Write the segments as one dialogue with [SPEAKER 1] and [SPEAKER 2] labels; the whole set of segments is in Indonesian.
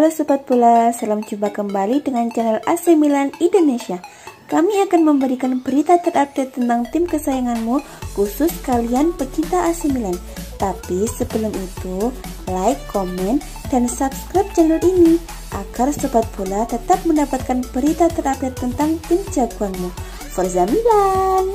[SPEAKER 1] Halo Sobat Bola, salam jumpa kembali dengan channel AC Milan Indonesia. Kami akan memberikan berita terupdate tentang tim kesayanganmu, khusus kalian pecinta AC Milan. Tapi sebelum itu, like, komen, dan subscribe channel ini agar Sobat Bola tetap mendapatkan berita terupdate tentang tim jagoanmu. Forza Milan!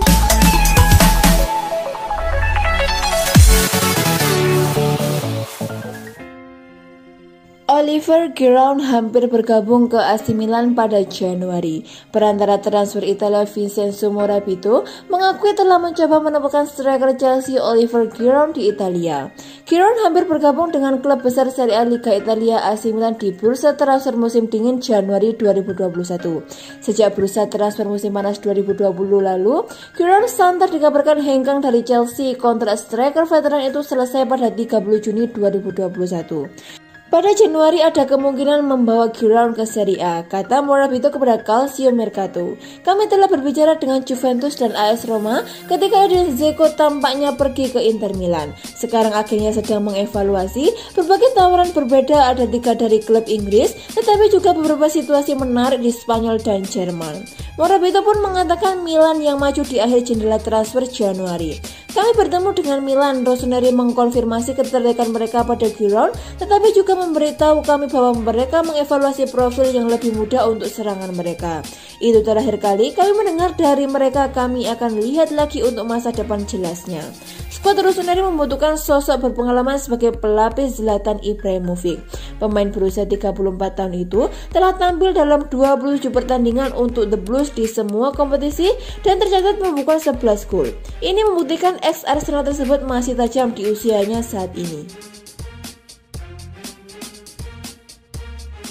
[SPEAKER 2] Oliver Giroud hampir bergabung ke AC Milan pada Januari. Perantara transfer Italia Vincenzo Morabito mengakui telah mencoba menemukan striker Chelsea Oliver Giroud di Italia. Giroud hampir bergabung dengan klub besar Serie A Liga Italia AC Milan di bursa transfer musim dingin Januari 2021. Sejak bursa transfer musim panas 2020 lalu, Giroud santer dikabarkan hengkang dari Chelsea. Kontrak striker veteran itu selesai pada 30 Juni 2021. Pada Januari ada kemungkinan membawa Giroud ke Serie A, kata Morabito kepada Calcio Mercato. Kami telah berbicara dengan Juventus dan AS Roma ketika Edin Dzeko tampaknya pergi ke Inter Milan. Sekarang akhirnya sedang mengevaluasi berbagai tawaran berbeda, ada 3 dari klub Inggris, tetapi juga beberapa situasi menarik di Spanyol dan Jerman. Morabito pun mengatakan Milan yang maju di akhir jendela transfer Januari. Kami bertemu dengan Milan, Rossoneri mengkonfirmasi ketertarikan mereka pada Giroud, tetapi juga memberitahu kami bahwa mereka mengevaluasi profil yang lebih mudah untuk serangan mereka. Itu terakhir kali kami mendengar dari mereka, kami akan lihat lagi untuk masa depan jelasnya. Skuad Rossoneri membutuhkan sosok berpengalaman sebagai pelapis Zlatan Ibrahimovic. Pemain berusia 34 tahun itu telah tampil dalam 27 pertandingan untuk The Blues di semua kompetisi dan tercatat membuka 11 gol. Ini membuktikan ex-Arsenal tersebut masih tajam di usianya saat ini.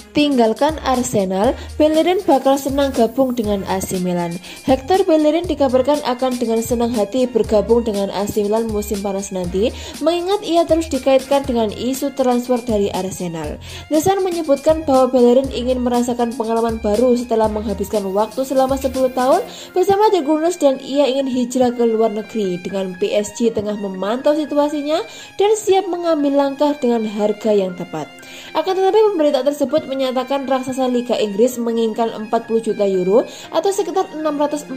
[SPEAKER 2] Tinggalkan Arsenal, Bellerin bakal senang gabung dengan AC Milan. Hector Bellerin dikabarkan akan dengan senang hati bergabung dengan AC Milan musim panas nanti, mengingat ia terus dikaitkan dengan isu transfer dari Arsenal. The Sun menyebutkan bahwa Bellerin ingin merasakan pengalaman baru setelah menghabiskan waktu selama 10 tahun bersama The Gunners dan ia ingin hijrah ke luar negeri. Dengan PSG tengah memantau situasinya dan siap mengambil langkah dengan harga yang tepat. Akan tetapi pemberita tersebut menyatakan raksasa Liga Inggris menginginkan 40 juta euro atau sekitar 640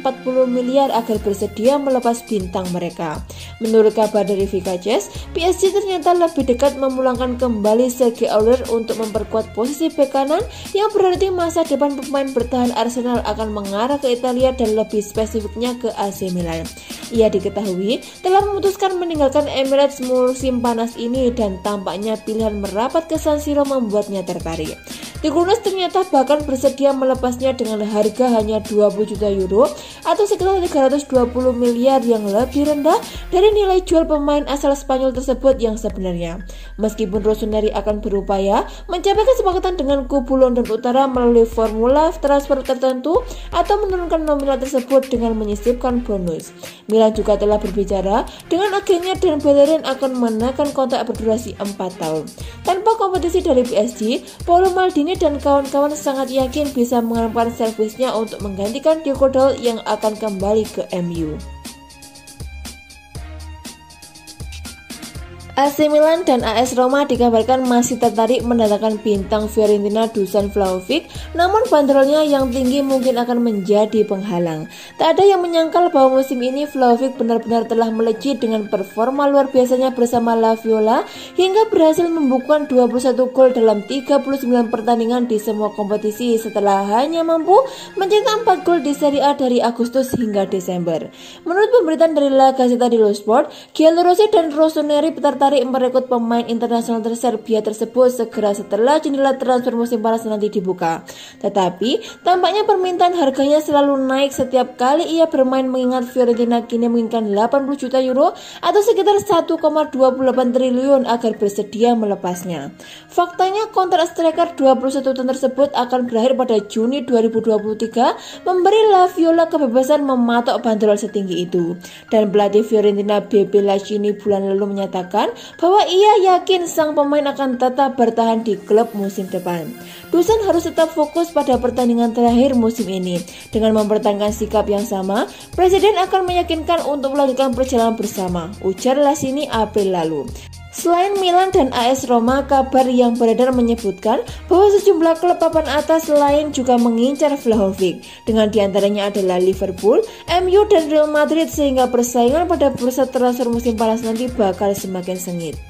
[SPEAKER 2] miliar agar bersedia melepas bintang mereka. Menurut kabar dari Vicaches, PSG ternyata lebih dekat memulangkan kembali Serge Aurier untuk memperkuat posisi bek kanan, yang berarti masa depan pemain bertahan Arsenal akan mengarah ke Italia dan lebih spesifiknya ke AC Milan. Ia diketahui telah memutuskan meninggalkan Emirates musim panas ini dan tampaknya pilihan merapat ke San Siro membuatnya tertarik. The Gunners ternyata bahkan bersedia melepasnya dengan harga hanya 20 juta euro atau sekitar 320 miliar, yang lebih rendah dari nilai jual pemain asal Spanyol tersebut yang sebenarnya. Meskipun Rossoneri akan berupaya mencapai kesepakatan dengan kubu London Utara melalui formula transfer tertentu atau menurunkan nominal tersebut dengan menyisipkan bonus. Milan juga telah berbicara dengan agennya dan Bellerin akan menekan kontrak berdurasi 4 tahun. Tanpa kompetisi dari PSG, Paolo Maldini dan kawan-kawan sangat yakin bisa mengharapkan servisnya untuk menggantikan Diogo Dalot yang akan kembali ke MU. AC Milan dan AS Roma dikabarkan masih tertarik mendatangkan bintang Fiorentina Dusan Vlahovic, namun bandrolnya yang tinggi mungkin akan menjadi penghalang. Tak ada yang menyangkal bahwa musim ini Vlahovic benar-benar telah melejit dengan performa luar biasanya bersama La Viola hingga berhasil membukukan 21 gol dalam 39 pertandingan di semua kompetisi setelah hanya mampu mencetak 4 gol di Serie A dari Agustus hingga Desember. Menurut pemberitaan dari La Gazzetta dello Sport, Giallorossi dan Rossoneri tertarik merekrut pemain internasional Serbia tersebut segera setelah jendela transfer musim panas nanti dibuka. Tetapi tampaknya permintaan harganya selalu naik setiap kali ia bermain, mengingat Fiorentina kini menginginkan 80 juta euro atau sekitar 1,28 triliun agar bersedia melepasnya. Faktanya kontrak striker 21 tahun tersebut akan berakhir pada Juni 2023, memberi La Viola kebebasan mematok bandrol setinggi itu. Dan pelatih Fiorentina Beppe Lacini bulan lalu menyatakan bahwa ia yakin sang pemain akan tetap bertahan di klub musim depan. Dusan harus tetap fokus pada pertandingan terakhir musim ini. Dengan mempertahankan sikap yang sama, Presiden akan meyakinkan untuk melanjutkan perjalanan bersama, ujar Lacini April lalu. Selain Milan dan AS Roma, kabar yang beredar menyebutkan bahwa sejumlah klub papan atas lain juga mengincar Vlahovic, dengan diantaranya adalah Liverpool, MU, dan Real Madrid, sehingga persaingan pada bursa transfer musim panas nanti bakal semakin sengit.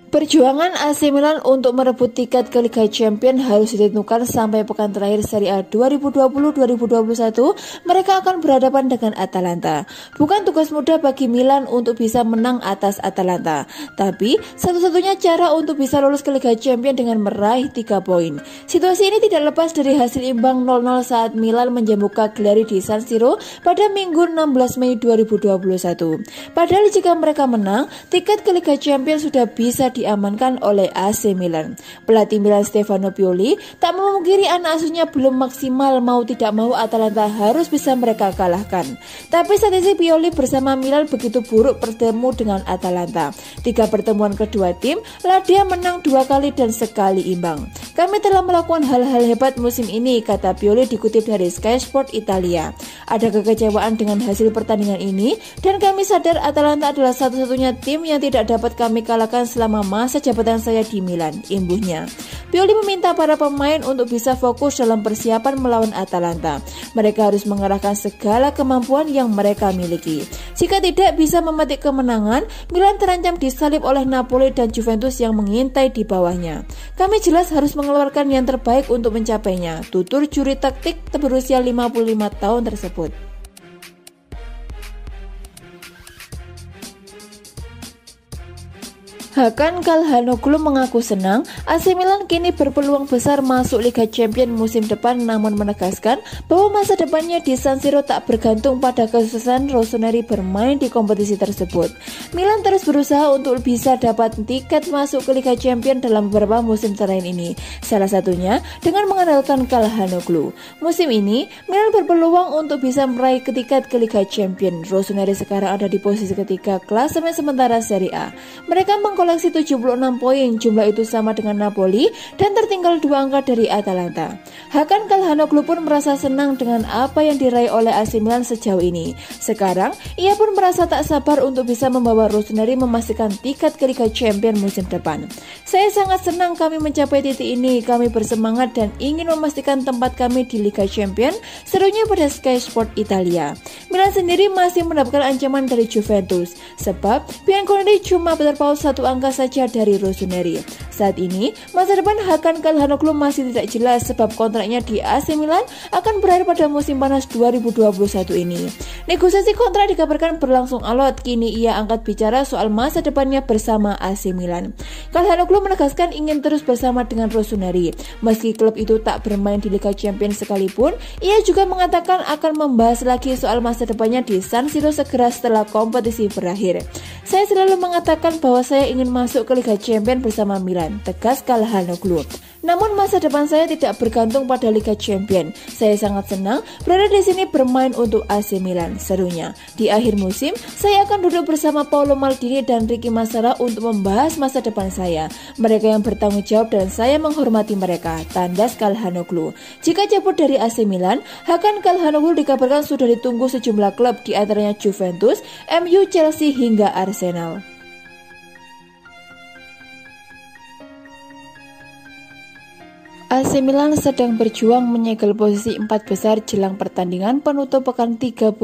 [SPEAKER 2] Perjuangan AC Milan untuk merebut tiket ke Liga Champions harus ditentukan sampai pekan terakhir Serie A 2020-2021. Mereka akan berhadapan dengan Atalanta. Bukan tugas mudah bagi Milan untuk bisa menang atas Atalanta, tapi satu-satunya cara untuk bisa lolos ke Liga Champions dengan meraih 3 poin. Situasi ini tidak lepas dari hasil imbang 0-0 saat Milan menjamu Cagliari di San Siro pada Minggu 16 Mei 2021. Padahal jika mereka menang, tiket ke Liga Champions sudah bisa diamankan oleh AC Milan. Pelatih Milan Stefano Pioli tak memungkiri anak asuhnya belum maksimal, mau tidak mau Atalanta harus bisa mereka kalahkan. Tapi strategi Pioli bersama Milan begitu buruk bertemu dengan Atalanta. 3 pertemuan kedua tim, Ladia menang 2 kali dan sekali imbang. Kami telah melakukan hal-hal hebat musim ini, kata Pioli dikutip dari Sky Sport Italia. Ada kekecewaan dengan hasil pertandingan ini dan kami sadar Atalanta adalah satu-satunya tim yang tidak dapat kami kalahkan selama masa jabatan saya di Milan, imbuhnya. Pioli meminta para pemain untuk bisa fokus dalam persiapan melawan Atalanta. Mereka harus mengerahkan segala kemampuan yang mereka miliki. Jika tidak bisa memetik kemenangan, Milan terancam disalib oleh Napoli dan Juventus yang mengintai di bawahnya. Kami jelas harus mengeluarkan yang terbaik untuk mencapainya, tutur juri taktik berusia 55 tahun tersebut. Hakan Calhanoglu mengaku senang AC Milan kini berpeluang besar masuk Liga Champions musim depan, namun menegaskan bahwa masa depannya di San Siro tak bergantung pada kesuksesan Rossoneri bermain di kompetisi tersebut. Milan terus berusaha untuk bisa dapat tiket masuk ke Liga Champions dalam beberapa musim terakhir ini, salah satunya dengan mengandalkan Calhanoglu. Musim ini Milan berpeluang untuk bisa meraih tiket ke Liga Champions. Rossoneri sekarang ada di posisi ketiga klasemen sementara Serie A. Mereka koleksi 76 poin, jumlah itu sama dengan Napoli dan tertinggal 2 angka dari Atalanta. Hakan Calhanoglu pun merasa senang dengan apa yang diraih oleh AC Milan sejauh ini. Sekarang, ia pun merasa tak sabar untuk bisa membawa Rossoneri memastikan tiket ke Liga Champions musim depan. Saya sangat senang kami mencapai titik ini, kami bersemangat dan ingin memastikan tempat kami di Liga Champions, serunya pada Sky Sport Italia. Milan sendiri masih mendapatkan ancaman dari Juventus, sebab Bianconeri cuma terpaut 1 angka saja dari Rossoneri. Saat ini, masa depan Hakan Calhanoglu masih tidak jelas sebab kontraknya di AC Milan akan berakhir pada musim panas 2021 ini. Negosiasi kontrak dikabarkan berlangsung alot, kini ia angkat bicara soal masa depannya bersama AC Milan. Calhanoglu menegaskan ingin terus bersama dengan Rossoneri. Meski klub itu tak bermain di Liga Champions sekalipun, ia juga mengatakan akan membahas lagi soal masa depannya di San Siro segera setelah kompetisi berakhir. Saya selalu mengatakan bahwa saya ingin masuk ke Liga Champions bersama Milan, tegas Calhanoglu. Namun masa depan saya tidak bergantung pada Liga Champions. Saya sangat senang berada di sini bermain untuk AC Milan, serunya. Di akhir musim, saya akan duduk bersama Paolo Maldini dan Ricky Massara untuk membahas masa depan saya. Mereka yang bertanggung jawab dan saya menghormati mereka, tandas Calhanoglu. Jika cabut dari AC Milan, Hakan Calhanoglu dikabarkan sudah ditunggu sejumlah klub, di antaranya Juventus, MU, Chelsea hingga Arsenal. AC Milan sedang berjuang menyegel posisi 4 besar jelang pertandingan penutup pekan 38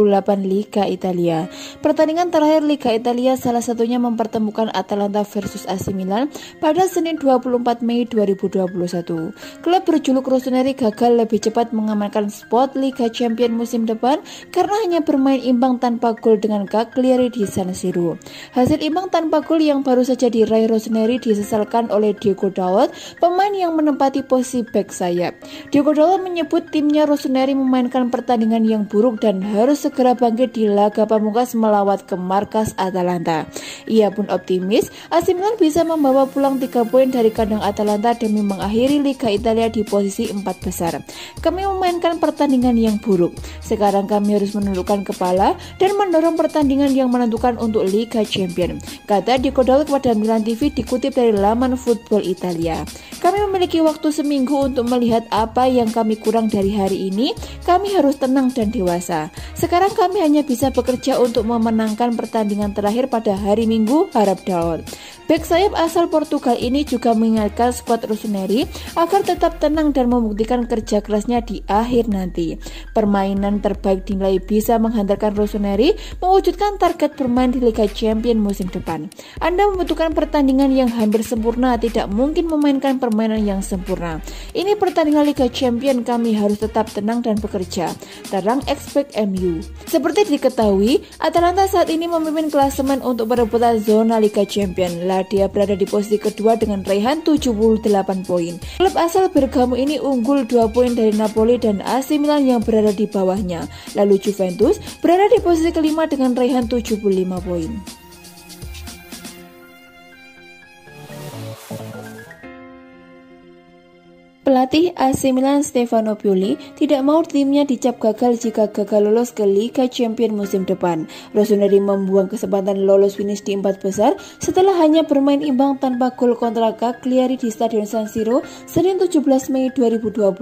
[SPEAKER 2] Liga Italia. Pertandingan terakhir Liga Italia salah satunya mempertemukan Atalanta versus AC Milan pada Senin 24 Mei 2021. Klub berjuluk Rossoneri gagal lebih cepat mengamankan spot Liga Champions musim depan karena hanya bermain imbang tanpa gol dengan Cagliari di San Siro. Hasil imbang tanpa gol yang baru saja diraih Rossoneri disesalkan oleh Diego Dalot, pemain yang menempati posisi back sayap. Diego Dalot menyebut timnya Rossoneri memainkan pertandingan yang buruk dan harus segera bangkit di laga pamungkas melawat ke markas Atalanta. Ia pun optimis AC Milan bisa membawa pulang 3 poin dari kandang Atalanta demi mengakhiri Liga Italia di posisi 4 besar. Kami memainkan pertandingan yang buruk. Sekarang kami harus menundukkan kepala dan mendorong pertandingan yang menentukan untuk Liga Champions, kata Diego Dalot kepada Milan TV dikutip dari laman Football Italia. Kami memiliki waktu seminggu minggu untuk melihat apa yang kami kurang dari hari ini. Kami harus tenang dan dewasa. Sekarang kami hanya bisa bekerja untuk memenangkan pertandingan terakhir pada hari Minggu, harap Dalot. Bek sayap asal Portugal ini juga mengingatkan skuad Rossoneri agar tetap tenang dan membuktikan kerja kerasnya di akhir nanti. Permainan terbaik dinilai bisa menghantarkan Rossoneri mewujudkan target bermain di Liga Champions musim depan. Anda membutuhkan pertandingan yang hampir sempurna, tidak mungkin memainkan permainan yang sempurna. Ini pertandingan Liga Champions, kami harus tetap tenang dan bekerja, terang Expect MU. Seperti diketahui, Atalanta saat ini memimpin klasemen untuk perebutan zona Liga Champions. Dia berada di posisi kedua dengan raihan 78 poin. Klub asal Bergamo ini unggul 2 poin dari Napoli dan AC Milan yang berada di bawahnya. Lalu Juventus berada di posisi kelima dengan raihan 75 poin. Pelatih AC Milan Stefano Pioli tidak mau timnya dicap gagal jika gagal lolos ke Liga Champions musim depan. Rossoneri membuang kesempatan lolos finish di 4 besar setelah hanya bermain imbang tanpa gol kontra Cagliari di Stadion San Siro Senin 17 Mei 2021.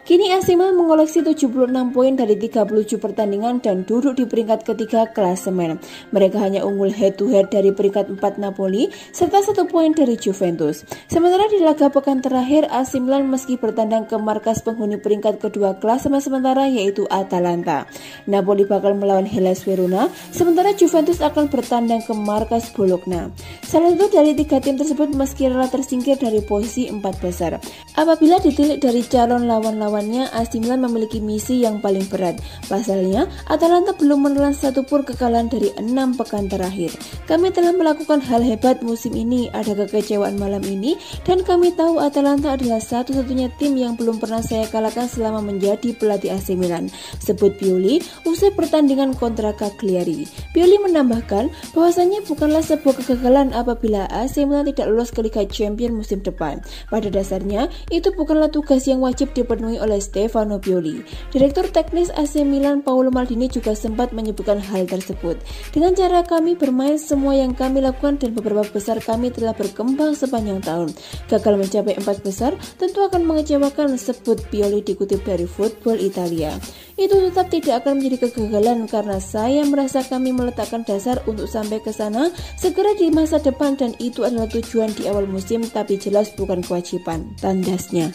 [SPEAKER 2] Kini AC Milan mengoleksi 76 poin dari 37 pertandingan dan duduk di peringkat ketiga klasemen. Mereka hanya unggul head to head dari peringkat 4 Napoli serta 1 poin dari Juventus. Sementara di laga pekan terakhir AC Milan meski bertandang ke markas penghuni peringkat kedua klasemen sementara yaitu Atalanta. Napoli bakal melawan Hellas Verona, sementara Juventus akan bertandang ke markas Bologna. Salah satu dari 3 tim tersebut meski rela tersingkir dari posisi 4 besar. Apabila ditilik dari calon lawan-lawannya, AC Milan memiliki misi yang paling berat. Pasalnya, Atalanta belum menelan satupun kekalahan dari 6 pekan terakhir. Kami telah melakukan hal hebat musim ini, ada kekecewaan malam ini, dan kami tahu Atalanta adalah satu-satunya tim yang belum pernah saya kalahkan selama menjadi pelatih AC Milan, sebut Pioli usai pertandingan kontra Cagliari. Pioli menambahkan bahwasannya bukanlah sebuah kegagalan apabila AC Milan tidak lolos ke Liga Champions musim depan. Pada dasarnya, itu bukanlah tugas yang wajib dipenuhi oleh Stefano Pioli. Direktur teknis AC Milan Paolo Maldini juga sempat menyebutkan hal tersebut. Dengan cara kami bermain, semua yang kami lakukan dan beberapa besar kami telah berkembang sepanjang tahun. Gagal mencapai 4 besar tentu akan mengecewakan, sebut Pioli dikutip dari Football Italia. Itu tetap tidak akan menjadi kegagalan karena saya merasa kami meletakkan dasar untuk sampai ke sana segera di masa depan dan itu adalah tujuan di awal musim tapi jelas bukan kewajiban, tandasnya.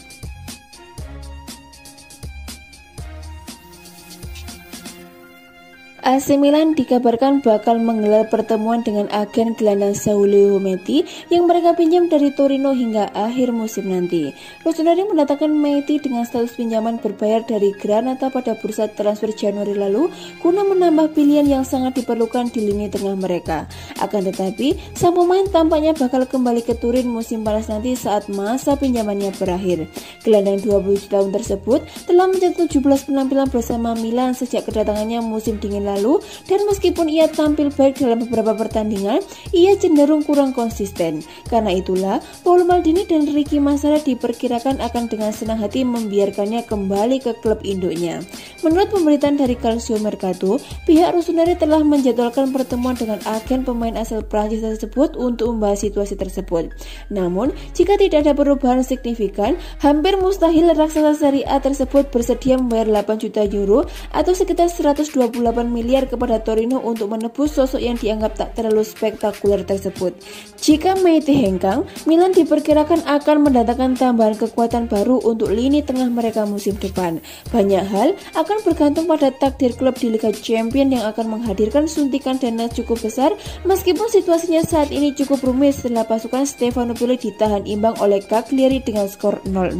[SPEAKER 2] AC Milan dikabarkan bakal menggelar pertemuan dengan agen gelandang Saulio Metti yang mereka pinjam dari Torino hingga akhir musim nanti. Rossoneri mendatangkan Metti dengan status pinjaman berbayar dari Granata pada bursa transfer Januari lalu guna menambah pilihan yang sangat diperlukan di lini tengah mereka. Akan tetapi, sang pemain tampaknya bakal kembali ke Turin musim panas nanti saat masa pinjamannya berakhir. Gelandang 27 tahun tersebut telah mencetak 17 penampilan bersama Milan sejak kedatangannya musim dingin lalu, dan meskipun ia tampil baik dalam beberapa pertandingan, ia cenderung kurang konsisten. Karena itulah, Paolo Maldini dan Ricky Massara diperkirakan akan dengan senang hati membiarkannya kembali ke klub induknya. Menurut pemberitaan dari Calcio Mercato, pihak Rossoneri telah menjadwalkan pertemuan dengan agen pemain asal Prancis tersebut untuk membahas situasi tersebut. Namun, jika tidak ada perubahan signifikan, hampir mustahil raksasa Serie A tersebut bersedia membayar 8 juta euro atau sekitar 128 miliar kepada Torino untuk menebus sosok yang dianggap tak terlalu spektakuler tersebut. Jika Metti hengkang, Milan diperkirakan akan mendatangkan tambahan kekuatan baru untuk lini tengah mereka musim depan. Banyak hal akan bergantung pada takdir klub di Liga Champions yang akan menghadirkan suntikan dana cukup besar meskipun situasinya saat ini cukup rumit setelah pasukan Stefano Pioli ditahan imbang oleh Cagliari dengan skor 0-0.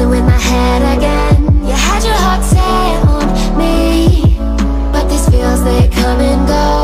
[SPEAKER 3] With my head again, you had your heart set on me, but these feels they come and go.